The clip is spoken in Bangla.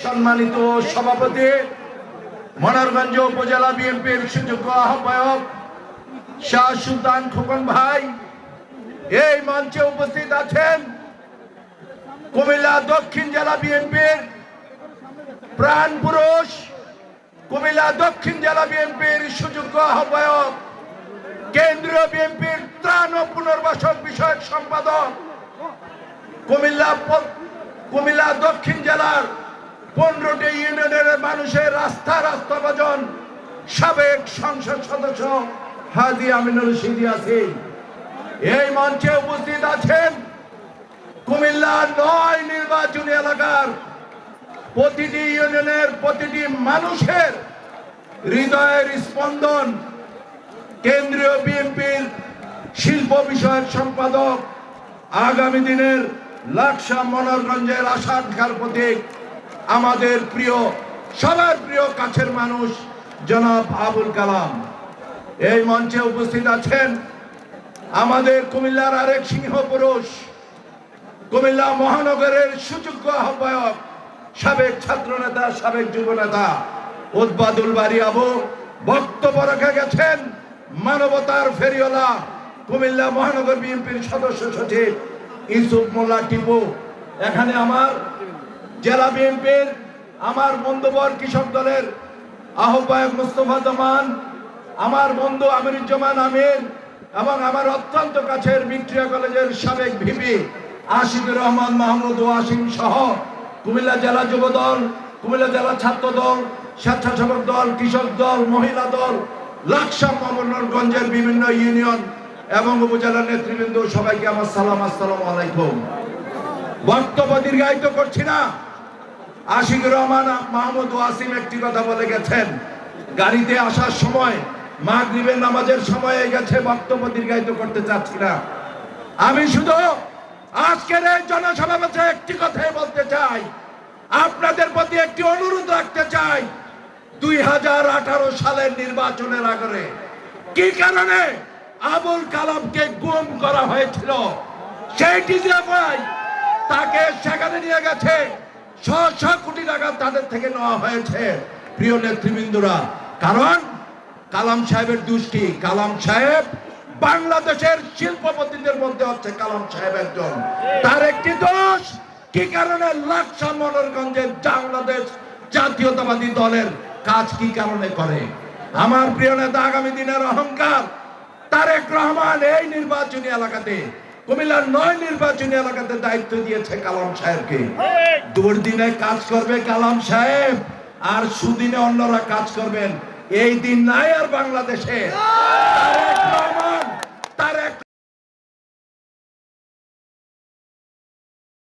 সম্মানিত সভাপতি, মনোহরগঞ্জ উপজেলা বিএনপির সুযোগ্য আহ্বায়ক শাহ সুলতান খোকন ভাই, এই মঞ্চে উপস্থিত আছেন কুমিল্লা দক্ষিণ জেলা বিএনপির প্রাণ পুরুষ, কুমিল্লা দক্ষিণ জেলা বিএনপির সুযোগ্য আহ্বায়ক, কেন্দ্রীয় বিএনপির ত্রাণ ও পুনর্বাসন বিষয়ক সম্পাদক, কুমিল্লা দক্ষিণ জেলার 15টি ইউনিয়নের মানুষের রাস্তাভাজন সাবেক সংসদ সদস্য হাজী আমিনুল রশিদ ইয়াসিন। এই মঞ্চে উপস্থিত আছেন কুমিল্লা 9 নির্বাচনী এলাকার প্রতিটি ইউনিয়নের প্রতিটি মানুষের হৃদয়ের স্পন্দন, কেন্দ্রীয় বিএনপির শিল্প বিষয়ক সম্পাদক, আগামী দিনের লাকসা মনোহরগঞ্জের আশা আকাঙ্ক্ষার প্রতীক, আমাদের প্রিয়, সবার প্রিয় কাছের মানুষ জনাব আবুল কালাম। এই মঞ্চে উপস্থিত আছেন আমাদের কুমিল্লার আরেক সিংহ পুরুষ, কুমিল্লা মহানগরের সুযোগ্য আহ্বায়ক, সাবেক ছাত্র নেতা, সাবেক যুব নেতা উদ্বাদুল বাড়ি আবু। বক্তব্য রেখে গেছেন মানবতার ফেরিওয়ালা, কুমিল্লা মহানগর বিএনপির সদস্য সচিব ইউসুফ মোল্লা টিপু। এখানে আমার জেলা বিএনপির আমার বন্ধুবর কৃষক দলের আহ্বায়ক মুস্তফা জামান, আমার বন্ধু আমিরুজ্জামান আমির এবং আমার অত্যন্ত কাছের ভিক্টোরিয়া কলেজের সাবেক ভিপি আশিকুর রহমান মাহমুদ ওয়াসিম সহ কুমিল্লা জেলা যুব দল, কুমিল্লা জেলা ছাত্র দল, স্বেচ্ছাসেবক দল, কৃষক দল, মহিলা দল, লাকসা মনোহরগঞ্জের বিভিন্ন ইউনিয়ন এবং উপজেলার নেতৃবৃন্দ, সবাইকে আমার সালাম, আসসালামু আলাইকুম। বক্তব্য দীর্ঘায়িত করছি না। আশিকুর রহমান মাহমুদ ওয়াসিম একটি কথা বলে গেছেন, গাড়িতে আসার সময় মাগরিবের নামাজের সময় গেছে, বক্তব্য দীর্ঘায়িত করতে চাচ্ছি না। আমি শুধু আজকের এই জনসমাবেশে একটি কথাই বলতে চাই, আপনাদের প্রতি একটি অনুরোধ রাখতে চাই। 2018 সালের নির্বাচনের আগে কি কারণে আবুল কালামকে গুম করা হয়েছিল, সেইটি যে ভাই তাকে সেখানে নিয়ে গেছে, 600 কোটি টাকা তাদের থেকে নেওয়া হয়েছে। প্রিয় নেতৃবৃন্দরা, কারণ কালাম সাহেবের দুষ্টি, কালাম সাহেব বাংলাদেশের শিল্পপতিদের মধ্যে হচ্ছে কালাম সাহেব একজন। তার একটি দোষ, কি কারণে লাকসা মনোহরগঞ্জের বাংলাদেশ জাতীয়তাবাদী দলের কাজ কি কারণে করে। আমার প্রিয় নেতা, আগামী দিনের অহংকার তারেক রহমান এই নির্বাচনী এলাকাতে, কুমিল্লার 9 নির্বাচনী এলাকাতে দায়িত্ব দিয়েছে কালাম সাহেবকে। দুর্দিনে কাজ করবে কালাম সাহেব, আর সুদিনে অন্যরা কাজ করবেন। এই দিন নাই আর বাংলাদেশে।